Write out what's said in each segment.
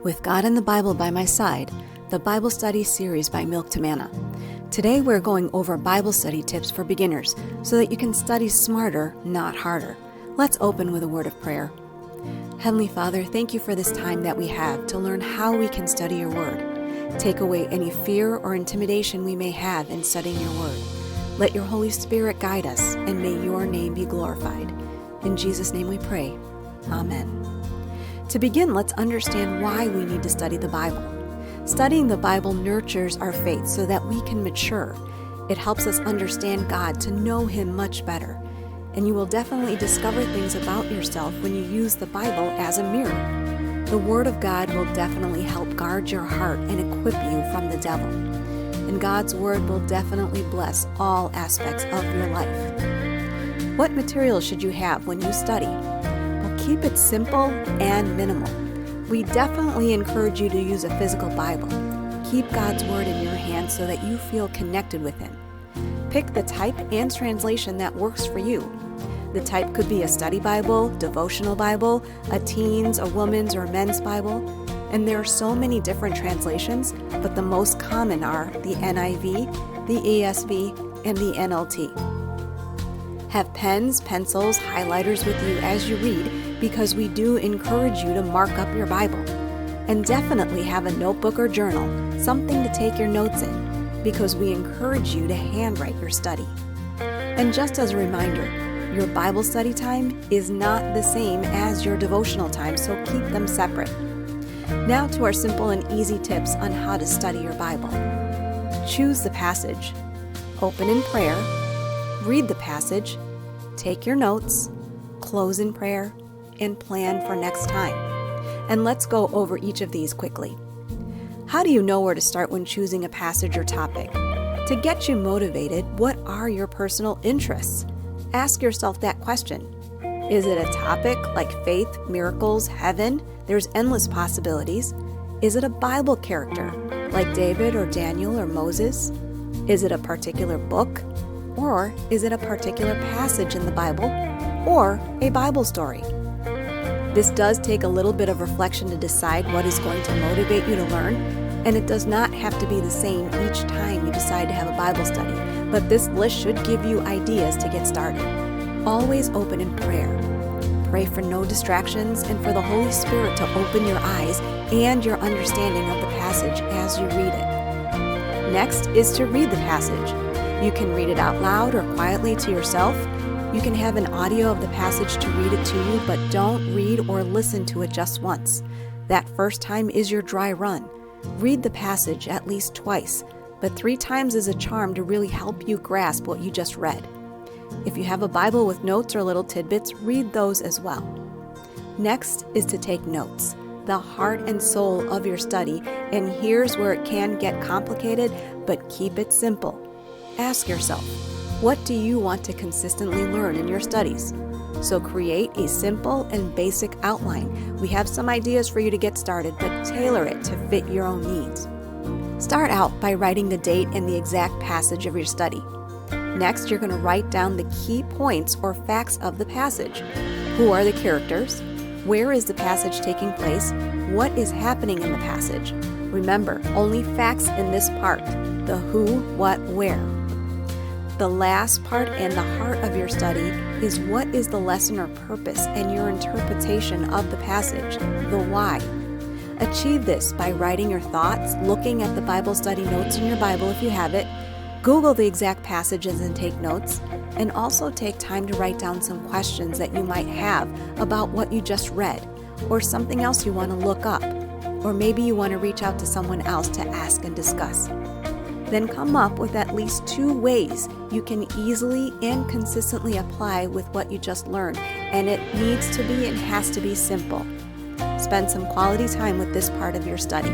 With God and the Bible by my side, the Bible Study series by Milk to Manna. Today we're going over Bible study tips for beginners so that you can study smarter, not harder. Let's open with a word of prayer. Heavenly Father, thank you for this time that we have to learn how we can study your word. Take away any fear or intimidation we may have in studying your word. Let your Holy Spirit guide us, and may your name be glorified. In Jesus' name we pray. Amen. To begin, let's understand why we need to study the Bible. Studying the Bible nurtures our faith so that we can mature. It helps us understand God, to know Him much better. And you will definitely discover things about yourself when you use the Bible as a mirror. The Word of God will definitely help guard your heart and equip you from the devil. And God's Word will definitely bless all aspects of your life. What materials should you have when you study? Keep it simple and minimal. We definitely encourage you to use a physical Bible. Keep God's Word in your hand so that you feel connected with Him. Pick the type and translation that works for you. The type could be a study Bible, devotional Bible, a teen's, a woman's, or men's Bible. And there are so many different translations, but the most common are the NIV, the ESV, and the NLT. Have pens, pencils, highlighters with you as you read, because we do encourage you to mark up your Bible. And definitely have a notebook or journal, something to take your notes in, because we encourage you to handwrite your study. And just as a reminder, your Bible study time is not the same as your devotional time, so keep them separate. Now to our simple and easy tips on how to study your Bible. Choose the passage. Open in prayer. Read the passage. Take your notes. Close in prayer. And plan for next time. And let's go over each of these quickly. How do you know where to start when choosing a passage or topic? To get you motivated, what are your personal interests? Ask yourself that question. Is it a topic like faith, miracles, heaven? There's endless possibilities. Is it a Bible character like David or Daniel or Moses? Is it a particular book? Or is it a particular passage in the Bible? Or a Bible story? This does take a little bit of reflection to decide what is going to motivate you to learn, and it does not have to be the same each time you decide to have a Bible study, but this list should give you ideas to get started. Always open in prayer. Pray for no distractions and for the Holy Spirit to open your eyes and your understanding of the passage as you read it. Next is to read the passage. You can read it out loud or quietly to yourself. You can have an audio of the passage to read it to you, but don't read or listen to it just once. That first time is your dry run. Read the passage at least twice, but 3 times is a charm to really help you grasp what you just read. If you have a Bible with notes or little tidbits, read those as well. Next is to take notes, the heart and soul of your study, and here's where it can get complicated, but keep it simple. Ask yourself, what do you want to consistently learn in your studies? So create a simple and basic outline. We have some ideas for you to get started, but tailor it to fit your own needs. Start out by writing the date and the exact passage of your study. Next, you're going to write down the key points or facts of the passage. Who are the characters? Where is the passage taking place? What is happening in the passage? Remember, only facts in this part, the who, what, where. The last part and the heart of your study is what is the lesson or purpose and your interpretation of the passage, the why. Achieve this by writing your thoughts, looking at the Bible study notes in your Bible if you have it, Google the exact passages and take notes, and also take time to write down some questions that you might have about what you just read, or something else you want to look up, or maybe you want to reach out to someone else to ask and discuss. Then come up with at least 2 ways you can easily and consistently apply with what you just learned, and it needs to be and has to be simple. Spend some quality time with this part of your study.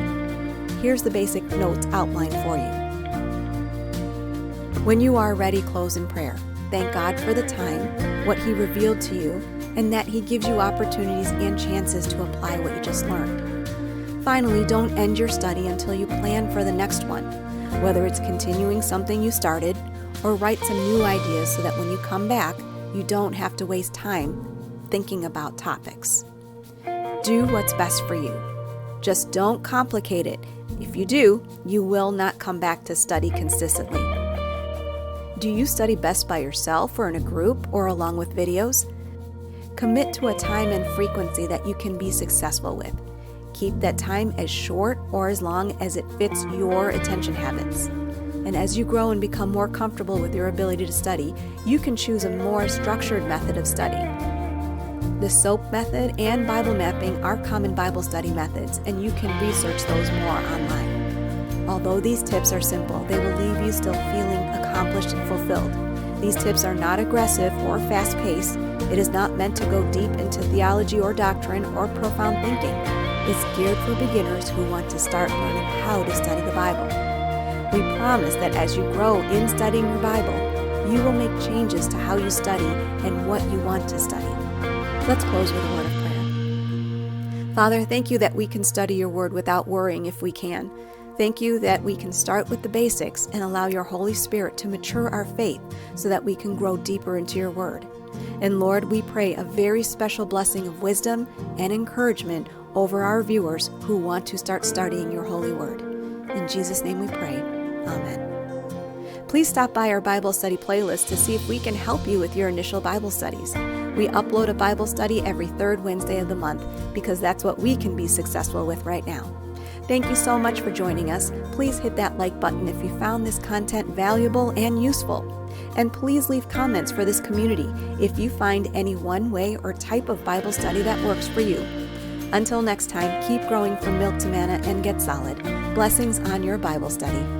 Here's the basic notes outline for you. When you are ready, close in prayer. Thank God for the time, what He revealed to you, and that He gives you opportunities and chances to apply what you just learned. Finally, don't end your study until you plan for the next one, whether it's continuing something you started or write some new ideas so that when you come back, you don't have to waste time thinking about topics. Do what's best for you. Just don't complicate it. If you do, you will not come back to study consistently. Do you study best by yourself or in a group or along with videos? Commit to a time and frequency that you can be successful with. Keep that time as short or as long as it fits your attention habits. And as you grow and become more comfortable with your ability to study, you can choose a more structured method of study. The SOAP method and Bible mapping are common Bible study methods, and you can research those more online. Although these tips are simple, they will leave you still feeling accomplished and fulfilled. These tips are not aggressive or fast-paced. It is not meant to go deep into theology or doctrine or profound thinking. It's geared for beginners who want to start learning how to study the Bible. We promise that as you grow in studying your Bible, you will make changes to how you study and what you want to study. Let's close with a word of prayer. Father, thank you that we can study your word without worrying if we can. Thank you that we can start with the basics and allow your Holy Spirit to mature our faith so that we can grow deeper into your word. And Lord, we pray a very special blessing of wisdom and encouragement over our viewers who want to start studying your holy word. In Jesus' name we pray. Amen. Please stop by our Bible study playlist to see if we can help you with your initial Bible studies. We upload a Bible study every third Wednesday of the month because that's what we can be successful with right now. Thank you so much for joining us. Please hit that like button if you found this content valuable and useful. And please leave comments for this community if you find any one way or type of Bible study that works for you. Until next time, keep growing from milk to manna and get solid. Blessings on your Bible study.